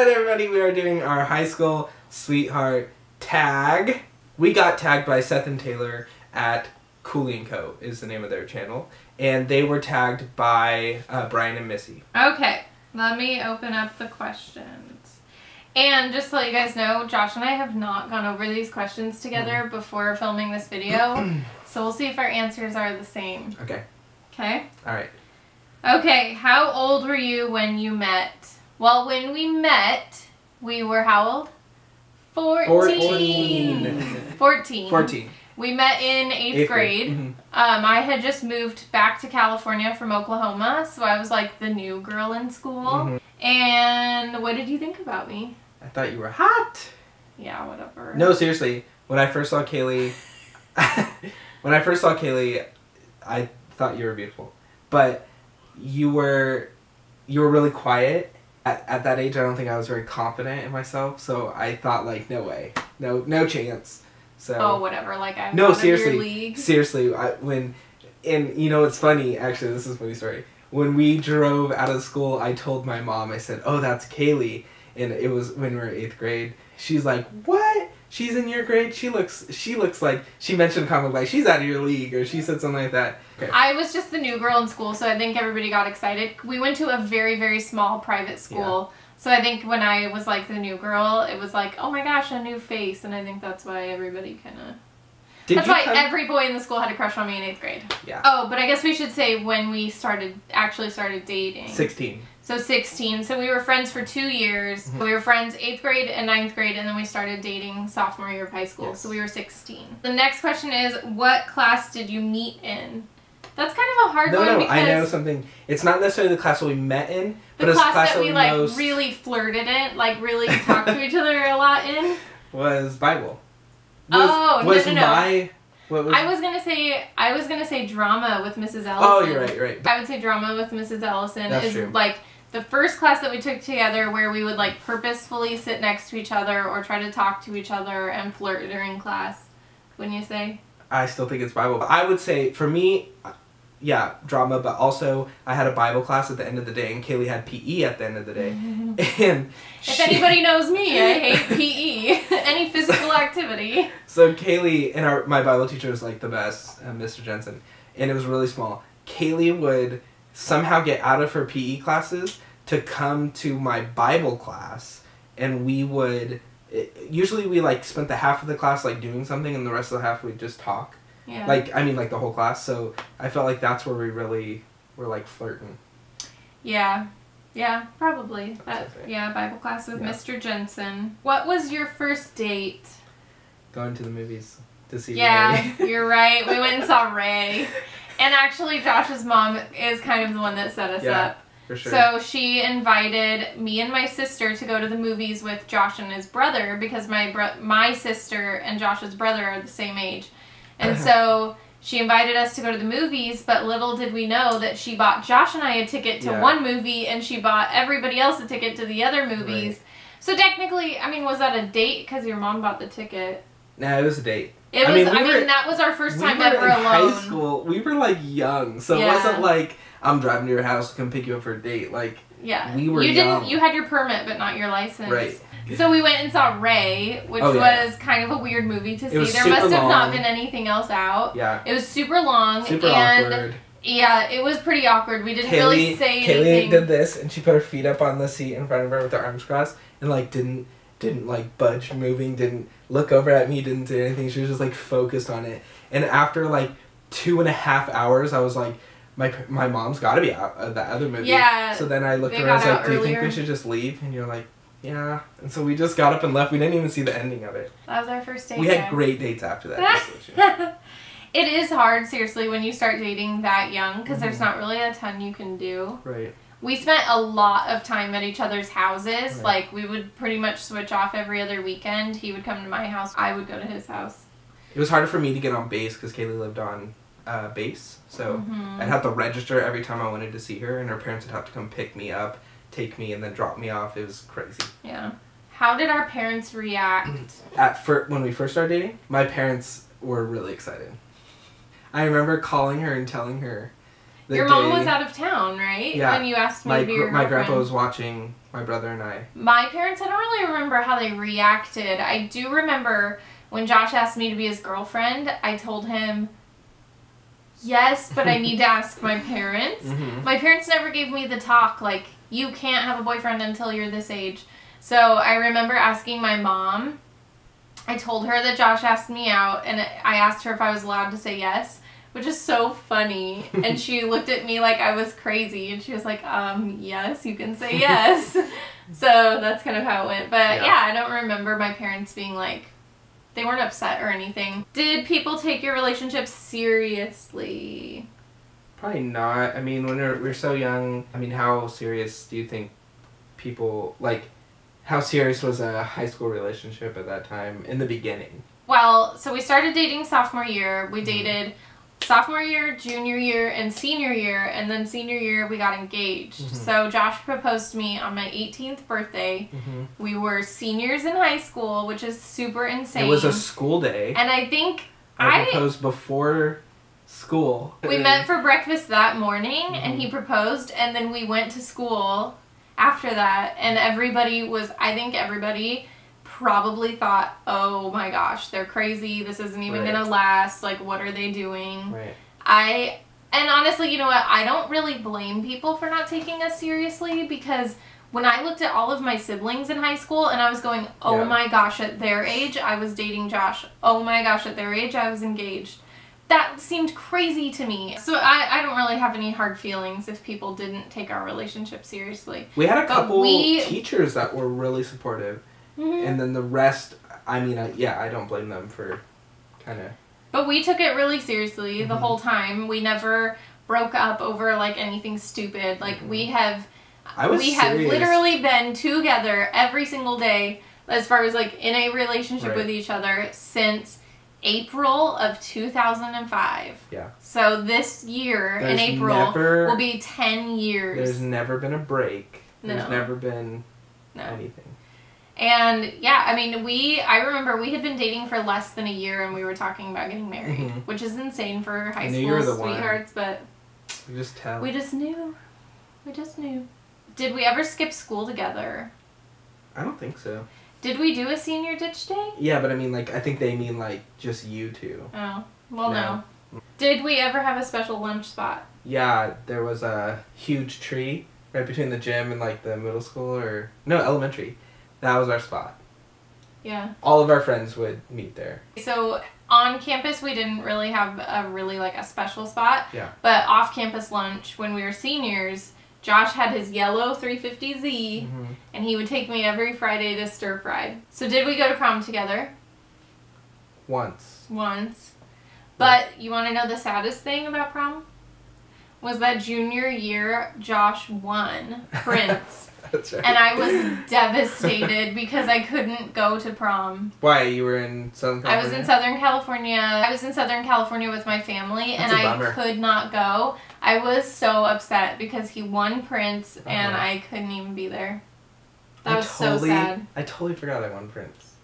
Alright everybody, we are doing our high school sweetheart tag. We got tagged by Seth and Taylor at Cooley & Co. is the name of their channel. And they were tagged by Brian and Missy. Okay, let me open up the questions. And just to let you guys know, Josh and I have not gone over these questions together before filming this video. So we'll see if our answers are the same. Okay. Okay? Alright. Okay, how old were you when you met? Well, when we met, we were how old? 14. 14. We met in 8th grade. Mm-hmm. I had just moved back to California from Oklahoma, so I was like the new girl in school. Mm-hmm. And what did you think about me? I thought you were hot. Yeah, whatever. No, seriously. When I first saw Kaylee, I thought you were beautiful. But you were really quiet. At that age, I don't think I was very confident in myself, so I thought, like, no way. No chance. So. Oh, whatever. Like, I'm no, out seriously, of your league. Seriously, and you know, it's funny, actually, this is a funny story. When we drove out of school, I told my mom, I said, oh, that's Kaylee. And it was when we were in 8th grade. She's like, what? She's in your grade? She looks like, she mentioned a comment like, she's out of your league, or she said something like that. Okay. I was just the new girl in school, so I think everybody got excited. We went to a very, very small private school. Yeah. So I think when I was like the new girl, it was like, oh my gosh, a new face. And I think that's why everybody kind of... That's why every boy in the school had a crush on me in 8th grade. Yeah. Oh, but I guess we should say when we actually started dating. 16. So 16. So we were friends for 2 years. Mm-hmm. We were friends 8th grade and 9th grade, and then we started dating sophomore year of high school. Yes. So we were 16. The next question is, what class did you meet in? That's kind of a hard one because... I know something. It's not necessarily the class that we met in, but the it's class that we like really flirted in, like really talked to each other a lot in. Was Bible. No. I was gonna say drama with Mrs. Ellison. Oh, you're right. I would say drama with Mrs. Ellison That's true. Like the first class that we took together where we would like purposefully sit next to each other or try to talk to each other and flirt during class. Wouldn't you say? I still think it's Bible. I would say for me, yeah, drama, but also I had a Bible class at the end of the day, and Kaylee had PE at the end of the day. And if anybody knows me, I hate PE, any physical activity. So Kaylee and my Bible teacher was like the best, Mr. Jensen, and it was really small. Kaylee would somehow get out of her PE classes to come to my Bible class, and we would usually we like spent the half of the class like doing something, and the rest of the half we'd just talk. Yeah. Like the whole class. So I felt like that's where we really were like flirting. Yeah. Yeah, probably. Yeah, Bible class with Mr. Jensen. What was your first date? Going to the movies to see Ray. Yeah, you're right. We went and saw Ray. And actually, Josh's mom is kind of the one that set us up. For sure. So she invited me and my sister to go to the movies with Josh and his brother because my sister and Josh's brother are the same age. And so she invited us to go to the movies, but little did we know that she bought Josh and I a ticket to one movie, and she bought everybody else a ticket to the other movies. Right. So technically, I mean, was that a date because your mom bought the ticket? Nah, it was a date. It was. I mean, that was our first time ever alone. High school, we were like young, so it wasn't like I'm driving to your house to come pick you up for a date. Like, we were young. You had your permit, but not your license. Right. So we went and saw Ray, which was kind of a weird movie to see. There must have not been anything else out. Yeah. It was super long. Super awkward. Yeah, it was pretty awkward. We didn't really say anything. Kaylee did this, and she put her feet up on the seat in front of her with her arms crossed, and like didn't like budge moving, didn't look over at me, didn't do anything. She was just like focused on it. And after like 2.5 hours, I was like, my mom's got to be out of that other movie. Yeah. So then I looked around and I was like, do you think we should just leave? And you're like, yeah. And so we just got up and left. We didn't even see the ending of it. That was our first date. We had great dates after that. It is hard, seriously, when you start dating that young, because there's not really a ton you can do. Right. We spent a lot of time at each other's houses. Right. Like, we would pretty much switch off every other weekend. He would come to my house. I would go to his house. It was harder for me to get on base because Kaylee lived on base. So I'd have to register every time I wanted to see her, and her parents would have to come pick me up, take me, and then drop me off. It was crazy. Yeah. How did our parents react? When we first started dating, my parents were really excited. I remember calling her and telling her Your mom was out of town, right? Yeah. When you asked me to be your My girlfriend. grandpa was watching my brother and I. My parents, I don't really remember how they reacted. I do remember when Josh asked me to be his girlfriend, I told him, yes, but I need to ask my parents. Mm-hmm. My parents never gave me the talk, like, you can't have a boyfriend until you're this age. So I remember asking my mom. I told her that Josh asked me out, and I asked her if I was allowed to say yes, which is so funny. And she looked at me like I was crazy, and she was like, yes, you can say yes. So that's kind of how it went. But yeah, I don't remember my parents being like, they weren't upset or anything. Did people take your relationship seriously? Probably not. I mean, when we're so young, I mean, how serious do you think people, like, how serious was a high school relationship at that time in the beginning? Well, so we started dating sophomore year. We dated sophomore year, junior year, and senior year, and then senior year we got engaged. Mm-hmm. So Josh proposed to me on my 18th birthday. Mm-hmm. We were seniors in high school, which is super insane. It was a school day. And I think I proposed before school. We met for breakfast that morning, and he proposed, and then we went to school after that, and I think everybody probably thought, oh my gosh, they're crazy, this isn't even gonna last, like, what are they doing? Right. And honestly, you know what, I don't really blame people for not taking us seriously, because when I looked at all of my siblings in high school, and I was going, oh my gosh, at their age, I was dating Josh, oh my gosh, at their age, I was engaged. That seemed crazy to me. So I don't really have any hard feelings if people didn't take our relationship seriously. We had a couple teachers that were really supportive. Mm-hmm. And then the rest, I mean, I don't blame them for kind of... But we took it really seriously the whole time. We never broke up over, like, anything stupid. Like, we have literally been together every single day as far as, like, in a relationship with each other since April of 2005. Yeah. So this year, in April, will be 10 years. There's never been a break. No. There's never been anything. And yeah, I mean, I remember we had been dating for less than a year and we were talking about getting married, which is insane for high school sweethearts, but you just tell. We just knew. We just knew. Did we ever skip school together? I don't think so. Did we do a senior ditch day? Yeah, but I mean, like, I think they mean, like, just you two. Oh, well, no. Did we ever have a special lunch spot? Yeah, there was a huge tree right between the gym and, like, the middle school elementary. That was our spot. Yeah. All of our friends would meet there. So on campus, we didn't really have a special spot. Yeah. But off campus lunch, when we were seniors, Josh had his yellow 350Z, and he would take me every Friday to stir fry. So did we go to prom together? Once. But you want to know the saddest thing about prom? Was that junior year, Josh won Prince. That's right. And I was devastated because I couldn't go to prom. Why? You were in Southern California? I was in Southern California. I was in Southern California with my family, and I could not go. I was so upset because he won Prince, and I couldn't even be there. That was so sad. I totally forgot I won Prince.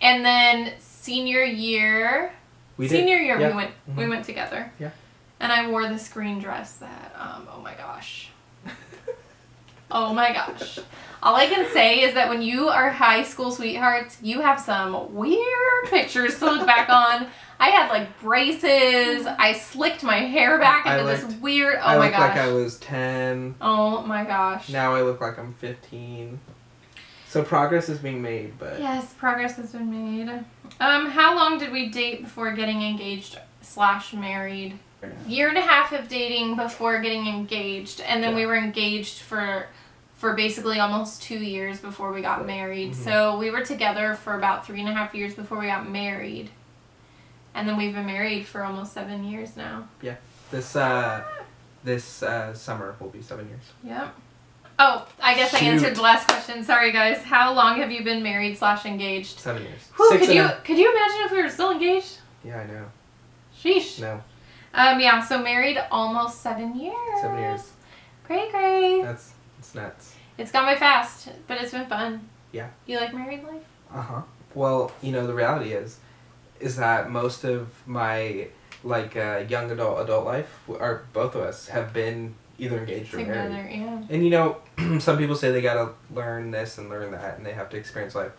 And then senior year, we went together. Yeah. And I wore this green dress that, oh my gosh. Oh my gosh. All I can say is that when you are high school sweethearts, you have some weird pictures to look back on. I had like braces. I slicked my hair back into this weird, oh my gosh. I looked like I was 10. Oh my gosh. Now I look like I'm 15. So progress is being made, but... Yes, progress has been made. How long did we date before getting engaged/married? Year and a half of dating before getting engaged, and then we were engaged for basically almost 2 years before we got married. So we were together for about 3.5 years before we got married, and then we've been married for almost 7 years now. Yeah, this summer will be 7 years. Yep. Oh, I guess I answered the last question. Sorry, guys. How long have you been married/engaged? 7 years. Whew, could you imagine if we were still engaged? Yeah, I know. Sheesh. No. Yeah, so married almost 7 years. 7 years. Great. That's nuts. It's gone by fast, but it's been fun. Yeah. You like married life? Well, you know, the reality is that most of my like young adult life, both of us have been either engaged or married. Yeah. And you know, some people say they gotta learn this and learn that, and they have to experience life.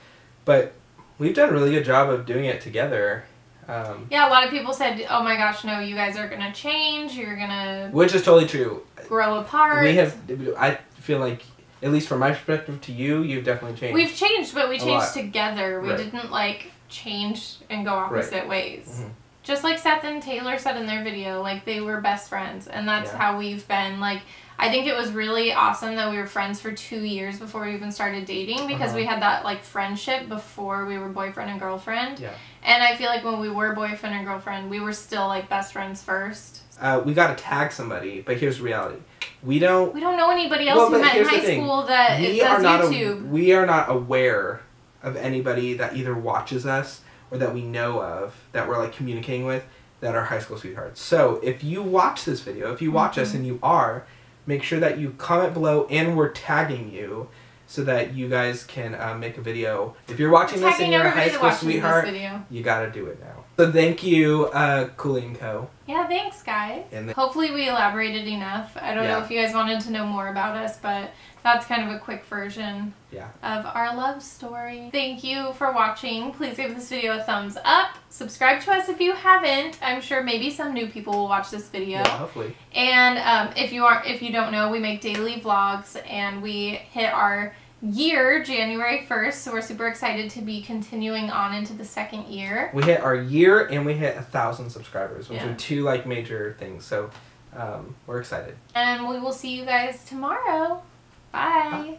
But we've done a really good job of doing it together. Yeah, a lot of people said, "Oh my gosh, no, you guys are gonna change. You're gonna," which is totally true. Grow apart. I feel like, at least from my perspective to you, you've definitely changed. We've changed, but we changed together. We right. didn't like change and go opposite right. ways. Mm-hmm. Just like Seth and Taylor said in their video, like they were best friends, and that's how we've been. Like, I think it was really awesome that we were friends for 2 years before we even started dating, because we had that like friendship before we were boyfriend and girlfriend. Yeah. And I feel like when we were boyfriend and girlfriend, we were still like best friends first. We gotta tag somebody, but here's the reality: we don't know anybody else we met in high school that does YouTube. We are not aware of anybody that either watches us or that we know of that we're like communicating with that are high school sweethearts. So if you watch this video, if you watch us and you are, make sure that you comment below and we're tagging you so that you guys can make a video. If you're watching this and you're a high school sweetheart, you gotta do it now. So thank you, Cooley & Co. Yeah, thanks guys. Hopefully we elaborated enough. I don't know if you guys wanted to know more about us, but that's kind of a quick version of our love story. Thank you for watching. Please give this video a thumbs up. Subscribe to us if you haven't. I'm sure maybe some new people will watch this video. Yeah, hopefully. And if you don't know, we make daily vlogs, and we hit our year January 1st, so we're super excited to be continuing on into the second year. We hit our year and we hit 1,000 subscribers, which are two like major things. So we're excited. And we will see you guys tomorrow. Bye.